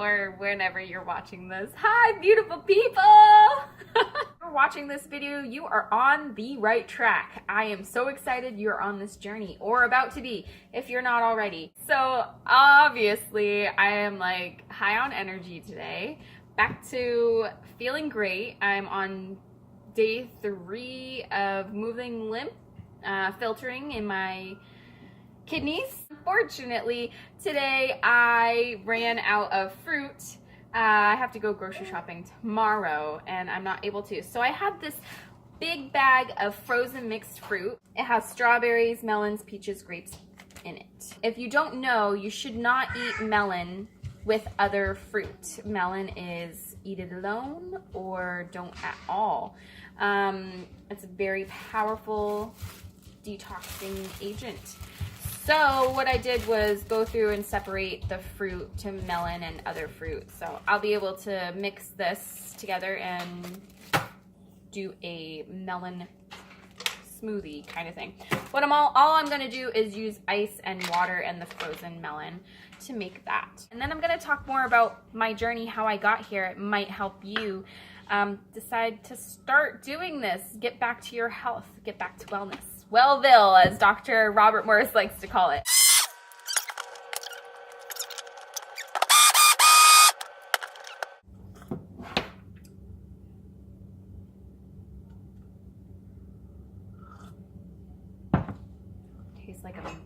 or whenever you're watching this. Hi, beautiful people! If you're watching this video, you are on the right track. I am so excited you're on this journey, or about to be, if you're not already. So, obviously, I am like high on energy today. Back to feeling great. I'm on day 3 of moving lymph, filtering in my kidneys. Unfortunately, today I ran out of fruit. I have to go grocery shopping tomorrow and I'm not able to. So I had this big bag of frozen mixed fruit. It has strawberries, melons, peaches, grapes in it. If you don't know, you should not eat melon with other fruit. Melon is eat it alone or don't at all. It's a very powerful detoxing agent. So what I did was go through and separate the fruit to melon and other fruit. So I'll be able to mix this together and do a melon smoothie kind of thing. What all I'm gonna do is use ice and water and the frozen melon to make that. And then I'm gonna talk more about my journey, how I got here. It might help you decide to start doing this. Get back to your health, get back to wellness. Wellville, as Dr. Robert Morse likes to call it. Tastes like a...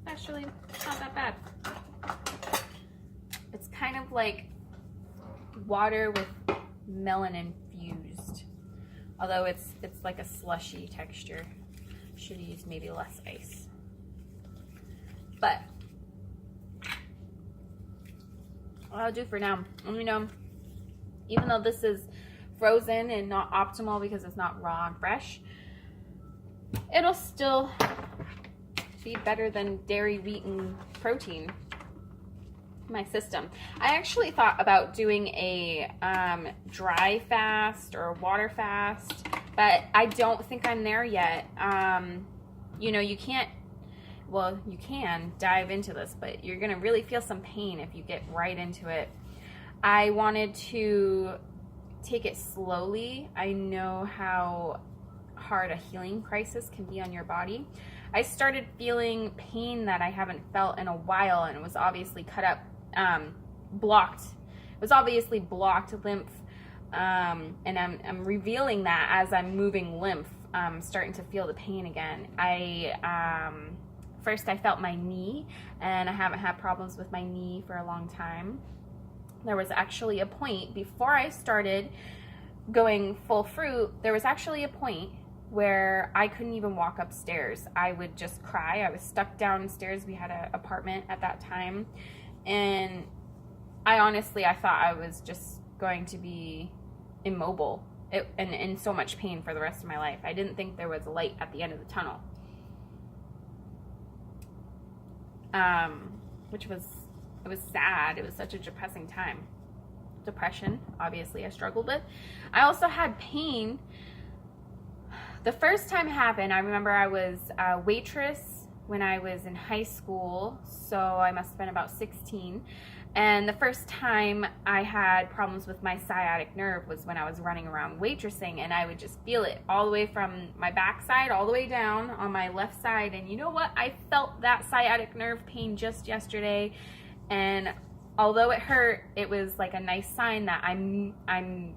actually, not that bad. It's kind of like water with melon infused. Although it's like a slushy texture. Should use maybe less ice. But what I'll do for now, you know, even though this is frozen and not optimal because it's not raw and fresh, it'll still be better than dairy, wheat, and protein in my system. I actually thought about doing a dry fast or water fast, but I don't think I'm there yet. You know, you can't, well, you can dive into this, but you're gonna really feel some pain if you get right into it. I wanted to take it slowly. I know how hard a healing crisis can be on your body. I started feeling pain that I haven't felt in a while, and it was obviously cut up, blocked. It was obviously blocked lymph, and I'm revealing that as I'm moving lymph. I'm starting to feel the pain again. First I felt my knee, and I haven't had problems with my knee for a long time. There was actually a point before I started going full fruit, there was actually a point where I couldn't even walk upstairs. I would just cry. I was stuck downstairs. We had an apartment at that time, and I thought I was just going to be immobile and in so much pain for the rest of my life. I didn't think there was a light at the end of the tunnel, which was, it was sad. It was such a depressing time. Depression, obviously, I struggled with. I also had pain. The first time it happened, I remember I was a waitress when I was in high school, so I must have been about 16. And the first time I had problems with my sciatic nerve was when I was running around waitressing, and I would just feel it all the way from my backside all the way down on my left side. And you know what? I felt that sciatic nerve pain just yesterday, and although it hurt, it was like a nice sign that I'm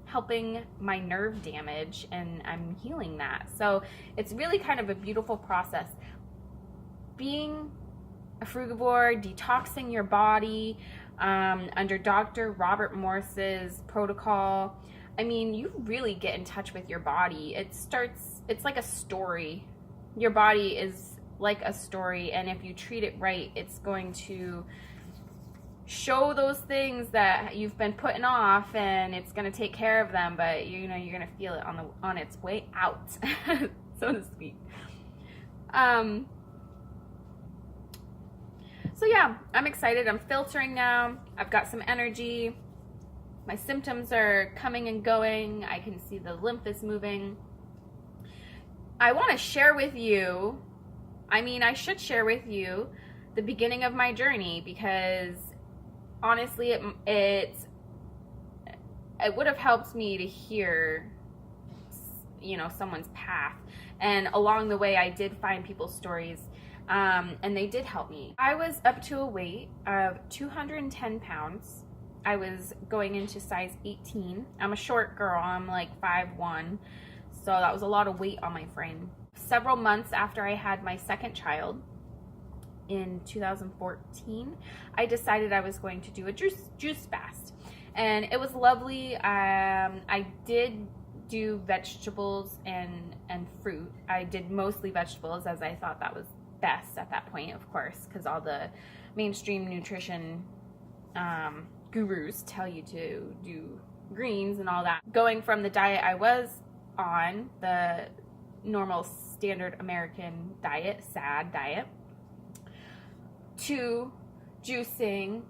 helping my nerve damage and I'm healing that. So it's really kind of a beautiful process. Being a frugivore, detoxing your body under Dr. Robert Morse's protocol. I mean, you really get in touch with your body. It's like a story. Your body is like a story, and if you treat it right, it's going to show those things that you've been putting off, and it's going to take care of them, but you know, you're going to feel it on its way out, so to speak. So yeah, I'm excited. I'm filtering now. I've got some energy. My symptoms are coming and going. I can see the lymph is moving. I want to share with you, I should share with you the beginning of my journey, because honestly, it would have helped me to hear, you know, someone's path. And along the way, I did find people's stories, and they did help me. I was up to a weight of 210 pounds. I was going into size 18. I'm a short girl. I'm like 5'1", so that was a lot of weight on my frame. Several months after I had my second child, in 2014, I decided I was going to do a juice fast, and it was lovely. I did do vegetables and fruit. I did mostly vegetables, as I thought that was best at that point, of course, because all the mainstream nutrition gurus tell you to do greens and all that. Going from the diet I was on, the normal standard American diet, SAD diet, to juicing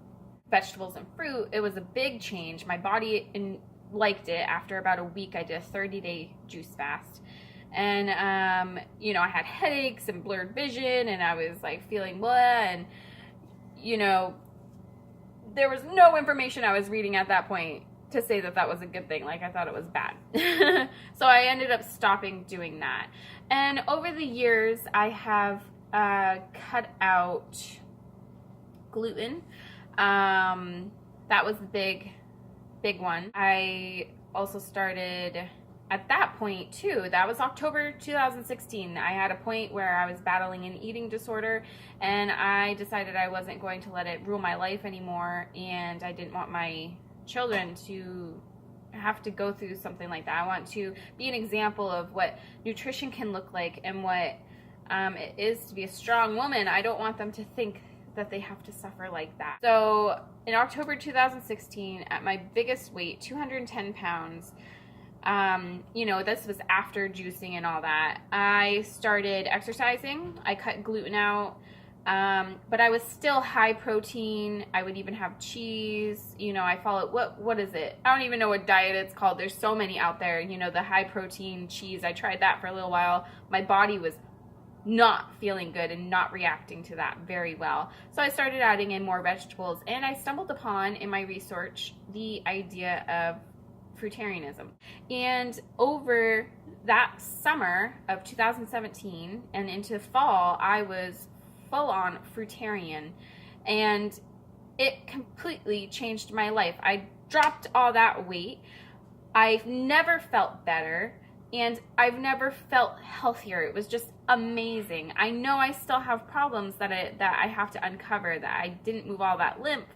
vegetables and fruit, it was a big change. My body liked it. After about a week, I did a 30-day juice fast. And, you know, I had headaches and blurred vision, and I was like feeling blah, and, you know, there was no information I was reading at that point to say that that was a good thing. Like, I thought it was bad. So I ended up stopping doing that. And over the years, I have cut out gluten. That was the big one. I also started at that point too. That was October 2016. I had a point where I was battling an eating disorder, and I decided I wasn't going to let it rule my life anymore, and I didn't want my children to have to go through something like that. I want to be an example of what nutrition can look like and what it is to be a strong woman. I don't want them to think that they have to suffer like that. So in October 2016, at my biggest weight, 210 pounds, you know, this was after juicing and all that, I started exercising. I cut gluten out, but I was still high protein. I would even have cheese. You know, I followed, what is it? I don't even know what diet it's called. There's so many out there. You know, the high protein cheese, I tried that for a little while. My body was not feeling good and not reacting to that very well. So I started adding in more vegetables, and I stumbled upon in my research the idea of fruitarianism. And over that summer of 2017 and into fall, I was full on fruitarian, and it completely changed my life. I dropped all that weight. I've never felt better, and I've never felt healthier. It was just amazing. I know I still have problems that I have to uncover, that I didn't move all that lymph,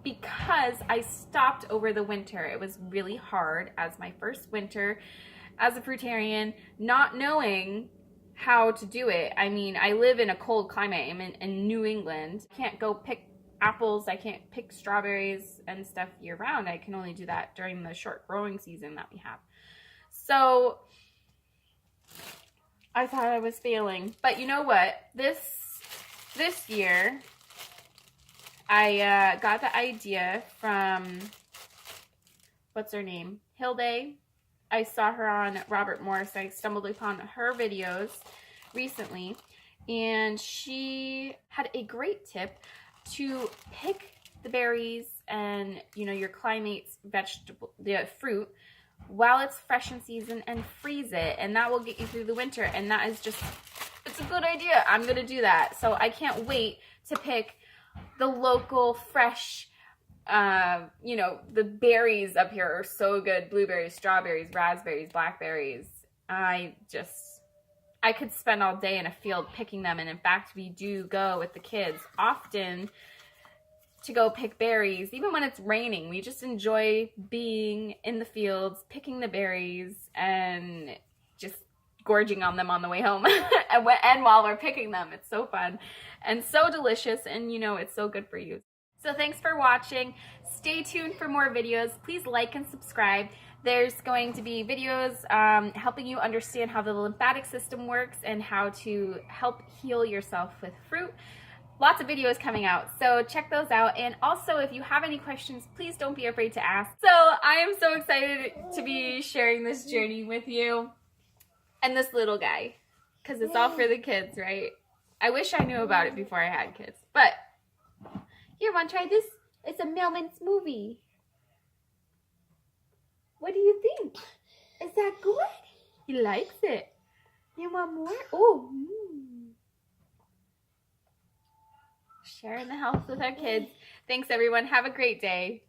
because I stopped over the winter. It was really hard as my first winter as a fruitarian, not knowing how to do it. I mean, I live in a cold climate. I'm in New England. I can't go pick apples. I can't pick strawberries and stuff year round. I can only do that during the short growing season that we have. So I thought I was failing. But you know what? This year, I got the idea from, what's her name? Hilde. I saw her on Robert Morse. I stumbled upon her videos recently, and she had a great tip to pick the berries and, you know, your climate's vegetable, the fruit, while it's fresh in season, and freeze it, and that will get you through the winter. And that is just, it's a good idea. I'm going to do that. So I can't wait to pick the local fresh, you know, the berries up here are so good. Blueberries, strawberries, raspberries, blackberries. I could spend all day in a field picking them. And in fact, we do go with the kids often to go pick berries. Even when it's raining, we just enjoy being in the fields, picking the berries, and just gorging on them on the way home. and while we're picking them, it's so fun and so delicious, and you know, it's so good for you. So thanks for watching. Stay tuned for more videos. Please like and subscribe. There's going to be videos helping you understand how the lymphatic system works and how to help heal yourself with fruit. Lots of videos coming out, so check those out. And also, if you have any questions, please don't be afraid to ask. So I am so excited to be sharing this journey with you and this little guy, because it's all for the kids, right? I wish I knew about it before I had kids. But here, want to try this? It's a Melman's movie. What do you think? Is that good? He likes it. You want more? Oh. Sharing the house with our kids. Thanks, everyone. Have a great day.